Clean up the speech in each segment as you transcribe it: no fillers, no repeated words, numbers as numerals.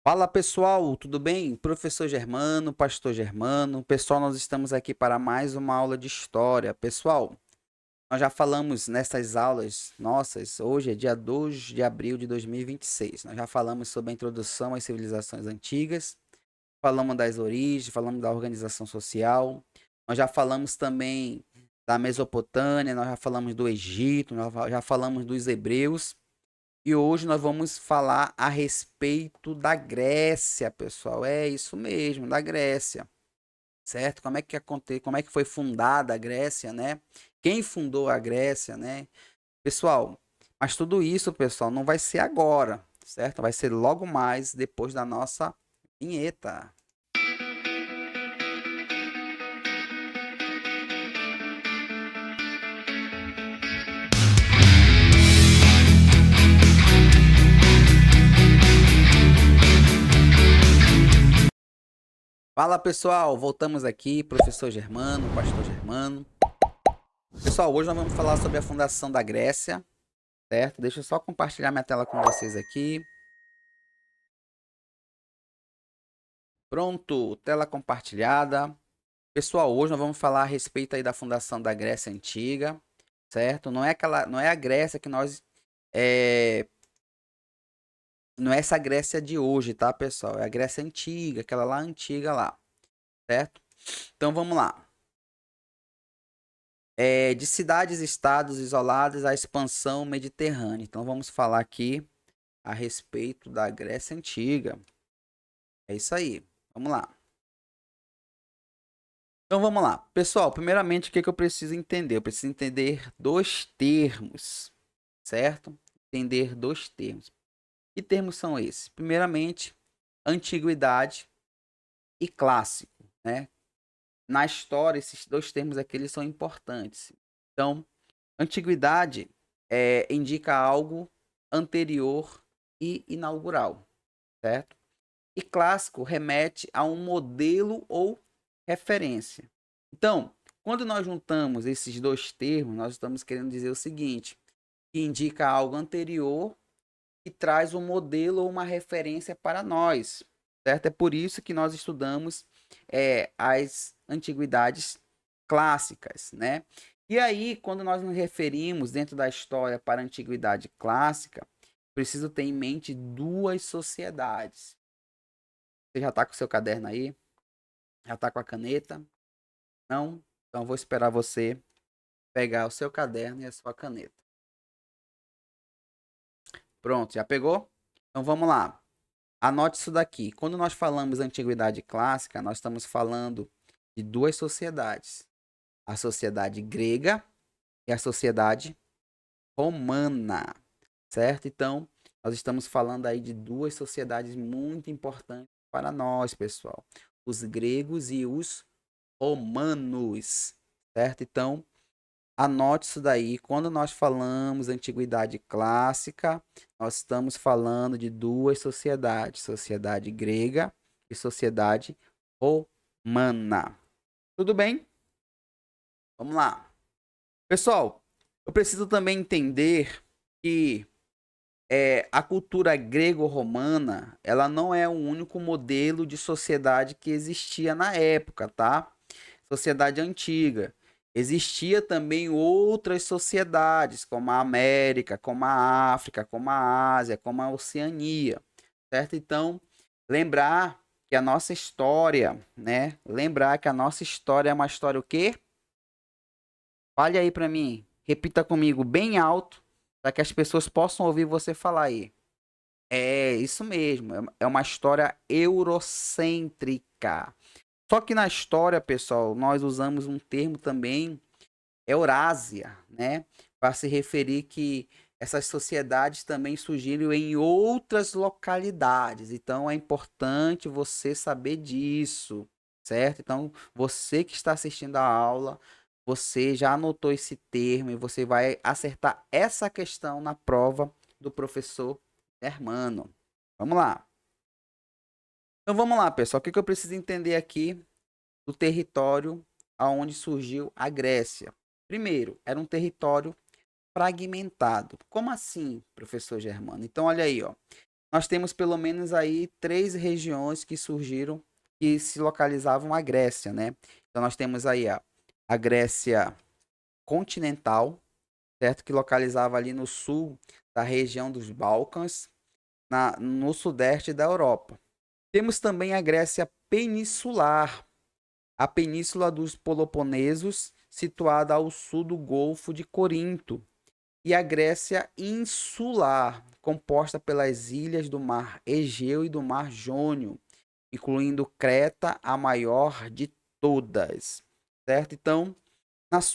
Fala pessoal, tudo bem? Professor Germano, Pastor Germano. Pessoal, nós estamos aqui para mais uma aula de história. Pessoal, nós já falamos nessas aulas nossas, hoje é dia 2 de abril de 2026. Nós já falamos sobre a introdução às civilizações antigas, falamos das origens, falamos da organização social. Nós já falamos também da Mesopotâmia, nós já falamos do Egito, nós já falamos dos hebreus. E hoje nós vamos falar a respeito da Grécia, pessoal. É isso mesmo, da Grécia, certo? Como é que foi fundada a Grécia, né? Quem fundou a Grécia, né? Pessoal, mas tudo isso, pessoal, não vai ser agora, certo? Vai ser logo mais depois da nossa vinheta. Fala, pessoal, voltamos aqui, professor Germano, pastor Germano. Pessoal, hoje nós vamos falar sobre a fundação da Grécia, certo? Deixa eu só compartilhar minha tela com vocês aqui. Pronto, tela compartilhada. Pessoal, hoje nós vamos falar a respeito aí da fundação da Grécia Antiga, certo? Não é a Grécia que nós não é essa Grécia de hoje, tá, pessoal? É a Grécia Antiga, aquela lá antiga lá, certo? Então vamos lá. De cidades e estados isolados à expansão mediterrânea. Então vamos falar aqui a respeito da Grécia Antiga. É isso aí. Vamos lá. Então vamos lá. Pessoal, primeiramente o que eu preciso entender? Eu preciso entender dois termos, certo? Entender dois termos. Que termos são esses? Primeiramente, antiguidade e clássico, né? Na história, esses dois termos aqui eles são importantes. Então, antiguidade indica algo anterior e inaugural, certo? E clássico remete a um modelo ou referência. Então, quando nós juntamos esses dois termos, nós estamos querendo dizer o seguinte, que indica algo anterior e traz um modelo ou uma referência para nós, certo? É por isso que nós estudamos as antiguidades clássicas, né? E aí, quando nós nos referimos dentro da história para a antiguidade clássica, preciso ter em mente duas sociedades. Você já está com o seu caderno aí? Já está com a caneta? Não? Então vou esperar você pegar o seu caderno e a sua caneta. Pronto, já pegou? Então vamos lá. Anote isso daqui. Quando nós falamos antiguidade clássica, nós estamos falando de duas sociedades: a sociedade grega e a sociedade romana, certo? Então, nós estamos falando aí de duas sociedades muito importantes para nós, pessoal: os gregos e os romanos, certo? Então, anote isso daí. Quando nós falamos antiguidade clássica, nós estamos falando de duas sociedades: sociedade grega e sociedade romana. Tudo bem? Vamos lá. Pessoal, eu preciso também entender que a cultura grego-romana, ela não é o único modelo de sociedade que existia na época, tá? Sociedade antiga. Existia também outras sociedades, como a América, como a África, como a Ásia, como a Oceania, certo? Então, lembrar que a nossa história, né? Lembrar que a nossa história é uma história o quê? Fale aí para mim. Repita comigo bem alto, para que as pessoas possam ouvir você falar aí. É isso mesmo, é uma história eurocêntrica. Só que na história, pessoal, nós usamos um termo também, Eurásia, né? Para se referir que essas sociedades também surgiram em outras localidades. Então é importante você saber disso, certo? Então, você que está assistindo a aula, você já anotou esse termo e você vai acertar essa questão na prova do professor Hermano. Vamos lá. Então vamos lá, pessoal. O que eu preciso entender aqui do território aonde surgiu a Grécia? Primeiro, era um território fragmentado. Como assim, professor Germano? Então olha aí, ó. nós temos pelo menos aí 3 regiões que surgiram, que se localizavam a Grécia, né? Então nós temos aí a Grécia continental, certo? Que localizava ali no sul da região dos Balcãs, no sudeste da Europa. Temos também a Grécia peninsular, a península dos Peloponesos, situada ao sul do Golfo de Corinto, e a Grécia insular, composta pelas ilhas do Mar Egeu e do Mar Jônio, incluindo Creta, a maior de todas, certo? Então,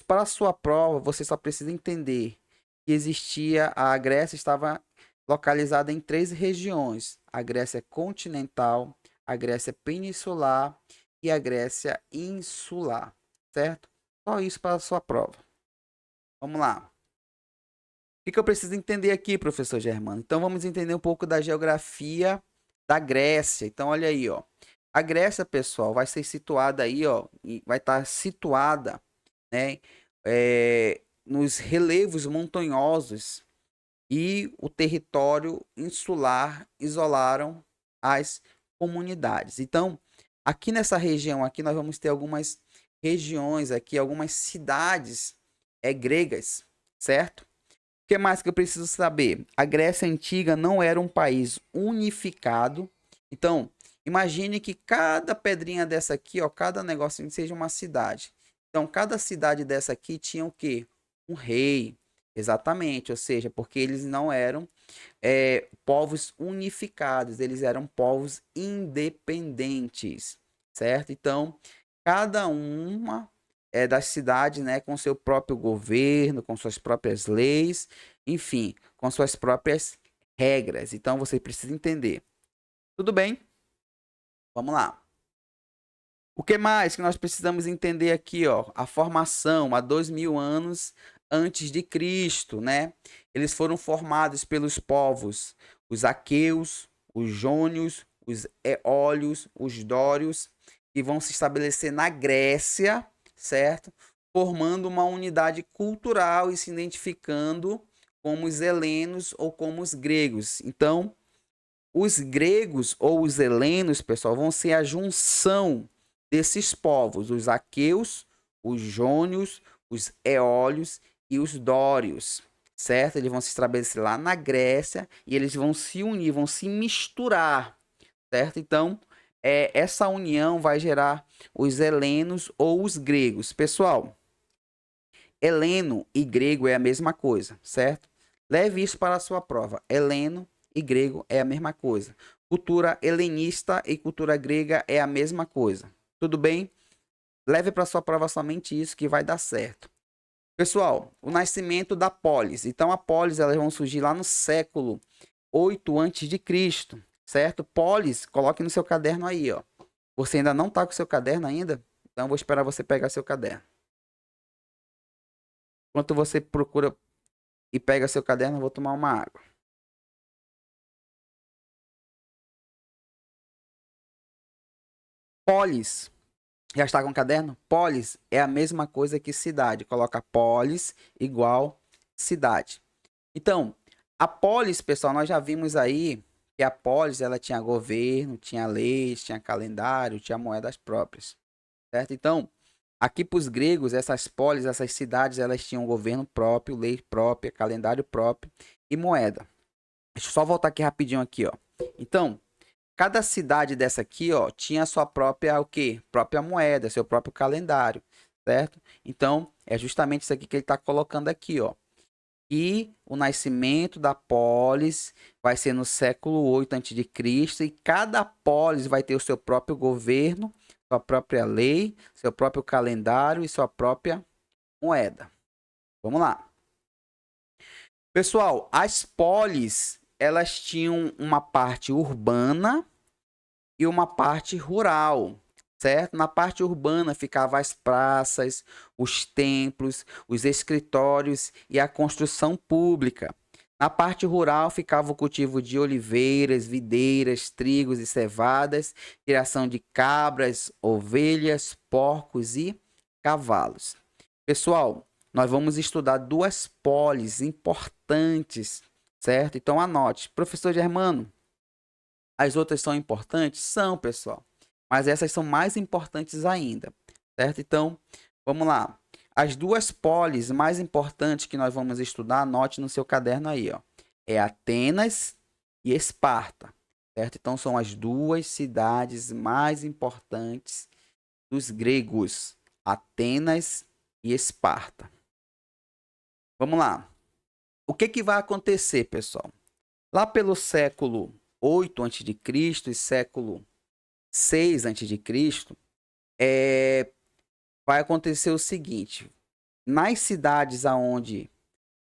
para a sua prova, você só precisa entender que a Grécia estava localizada em 3 regiões: a Grécia continental, a Grécia peninsular e a Grécia insular, certo? Só isso para a sua prova. Vamos lá. O que eu preciso entender aqui, professor Germano? Então vamos entender um pouco da geografia da Grécia. Então olha aí, ó. A Grécia, pessoal, vai ser situada aí, ó, e vai estar situada, né, nos relevos montanhosos, e o território insular isolaram as comunidades. Então, aqui nessa região aqui nós vamos ter algumas regiões aqui, algumas cidades gregas, certo? O que mais que eu preciso saber? A Grécia Antiga não era um país unificado. Então, imagine que cada pedrinha dessa aqui, ó, cada negocinho seja uma cidade. Então, cada cidade dessa aqui tinha o quê? Um rei. Exatamente, ou seja, porque eles não eram povos unificados, eles eram povos independentes, certo? Então, cada uma das cidades, né, com seu próprio governo, com suas próprias leis, enfim, com suas próprias regras. Então, você precisa entender. Tudo bem? Vamos lá. O que mais que nós precisamos entender aqui, ó? A formação há 2000 anos antes de Cristo, né? Eles foram formados pelos povos, os aqueus, os jônios, os eólios, os dórios, que vão se estabelecer na Grécia, certo? Formando uma unidade cultural e se identificando como os helenos ou como os gregos. Então, os gregos ou os helenos, pessoal, vão ser a junção desses povos, os aqueus, os jônios, os eólios e os dórios, certo? Eles vão se estabelecer lá na Grécia e eles vão se unir, vão se misturar, certo? Então, essa união vai gerar os helenos ou os gregos. Pessoal, heleno e grego é a mesma coisa, certo? Leve isso para a sua prova. Heleno e grego é a mesma coisa. Cultura helenista e cultura grega é a mesma coisa. Tudo bem? Leve para sua prova somente isso que vai dar certo. Pessoal, o nascimento da polis. Então a polis elas vão surgir lá no século 8 antes de Cristo, certo? Polis, coloque no seu caderno aí, ó. Você ainda não está com o seu caderno ainda? Então eu vou esperar você pegar seu caderno. Enquanto você procura e pega seu caderno, eu vou tomar uma água. Polis. Já está com o caderno? Polis é a mesma coisa que cidade. Coloca polis igual cidade. Então, a polis, pessoal, nós já vimos aí que a polis ela tinha governo, tinha leis, tinha calendário, tinha moedas próprias, certo? Então, aqui para os gregos, essas polis, essas cidades, elas tinham governo próprio, lei própria, calendário próprio e moeda. Deixa eu só voltar aqui rapidinho aqui, ó. Então, cada cidade dessa aqui, ó, tinha a sua própria, o quê? Própria moeda, seu próprio calendário, certo? Então, é justamente isso aqui que ele está colocando aqui, ó. E o nascimento da polis vai ser no século 8 a.C. e cada polis vai ter o seu próprio governo, sua própria lei, seu próprio calendário e sua própria moeda. Vamos lá. Pessoal, as polis, elas tinham uma parte urbana e uma parte rural, certo? Na parte urbana ficavam as praças, os templos, os escritórios e a construção pública. Na parte rural ficava o cultivo de oliveiras, videiras, trigos e cevadas, criação de cabras, ovelhas, porcos e cavalos. Pessoal, nós vamos estudar 2 polis importantes, certo? Então anote. Professor Germano, As outras são importantes? São, pessoal. Mas essas são mais importantes ainda, certo? Então, vamos lá. As duas polis mais importantes que nós vamos estudar, anote no seu caderno aí, ó. É Atenas e Esparta, certo? Então, são as duas cidades mais importantes dos gregos, Atenas e Esparta. Vamos lá. O que que vai acontecer, pessoal? Lá pelo século 8 a.C. e século 6 a.C., vai acontecer o seguinte: nas cidades aonde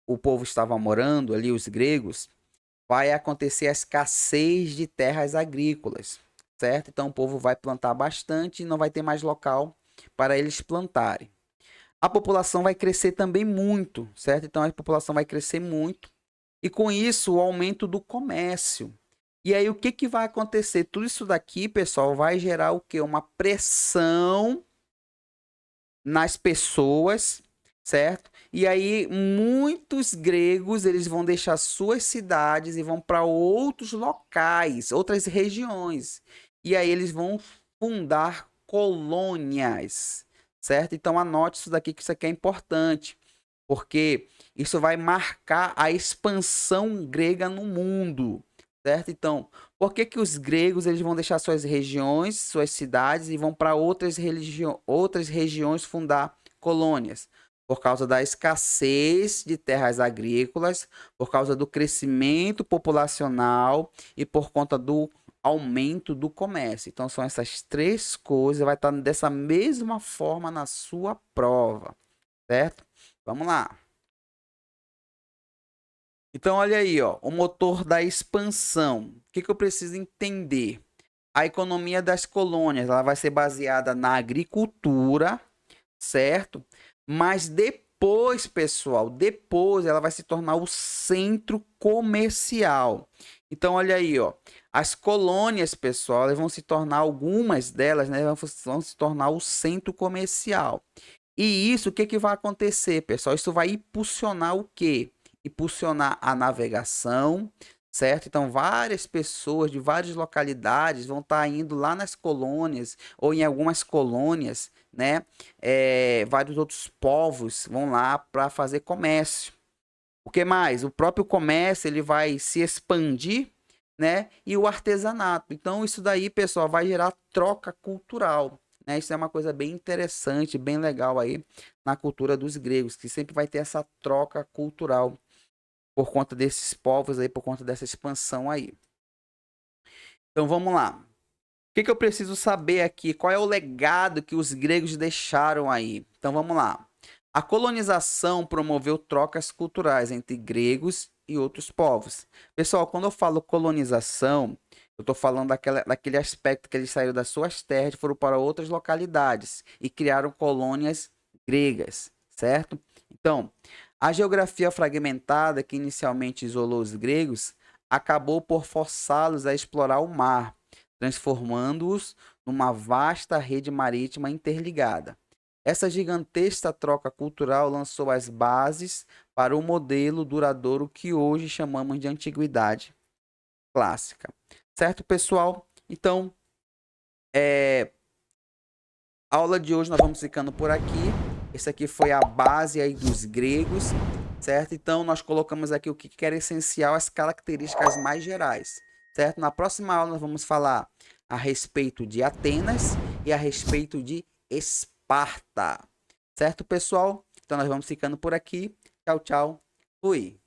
o povo estava morando, ali os gregos, vai acontecer a escassez de terras agrícolas, certo? Então o povo vai plantar bastante e não vai ter mais local para eles plantarem. A população vai crescer também muito, certo? Então a população vai crescer muito e com isso o aumento do comércio. E aí o que que vai acontecer? Tudo isso daqui, pessoal, vai gerar o quê? Uma pressão nas pessoas, certo? E aí muitos gregos, eles vão deixar suas cidades e vão para outros locais, outras regiões. E aí eles vão fundar colônias, certo? Então anote isso daqui, que isso aqui é importante, porque isso vai marcar a expansão grega no mundo, certo? Então, por que que os gregos eles vão deixar suas regiões, suas cidades e vão para outras regiões fundar colônias? Por causa da escassez de terras agrícolas, por causa do crescimento populacional e por conta do aumento do comércio. Então, são essas três coisas, vai estar dessa mesma forma na sua prova, certo? Vamos lá. Então, olha aí, ó, o motor da expansão. O que que eu preciso entender? A economia das colônias, ela vai ser baseada na agricultura, certo? Mas depois, pessoal, depois ela vai se tornar o centro comercial. Então, olha aí, ó, as colônias, pessoal, elas vão se tornar, algumas delas, né, vão se tornar o centro comercial. E isso, o que que vai acontecer, pessoal? Isso vai impulsionar o quê? Impulsionar a navegação, certo? Então, várias pessoas de várias localidades vão estar indo lá nas colônias ou em algumas colônias, né? Vários outros povos vão lá para fazer comércio. O que mais? O próprio comércio ele vai se expandir, né? E o artesanato. Então, isso daí, pessoal, vai gerar troca cultural, né? Isso é uma coisa bem interessante, bem legal aí na cultura dos gregos, que sempre vai ter essa troca cultural por conta desses povos aí, por conta dessa expansão aí. Então vamos lá. O que que eu preciso saber aqui? Qual é o legado que os gregos deixaram aí? Então vamos lá. A colonização promoveu trocas culturais entre gregos e outros povos. Pessoal, quando eu falo colonização, eu estou falando daquele aspecto que eles saíram das suas terras e foram para outras localidades e criaram colônias gregas, certo? Então, a geografia fragmentada que inicialmente isolou os gregos acabou por forçá-los a explorar o mar, transformando-os numa vasta rede marítima interligada. Essa gigantesca troca cultural lançou as bases para o modelo duradouro que hoje chamamos de antiguidade clássica. Certo, pessoal? Então, a aula de hoje nós vamos ficando por aqui. Esse aqui foi a base aí dos gregos, certo? Então, nós colocamos aqui o que era essencial, as características mais gerais, certo? Na próxima aula nós vamos falar a respeito de Atenas e a respeito de Esparta, certo, pessoal? Então, nós vamos ficando por aqui. Tchau, tchau. Fui.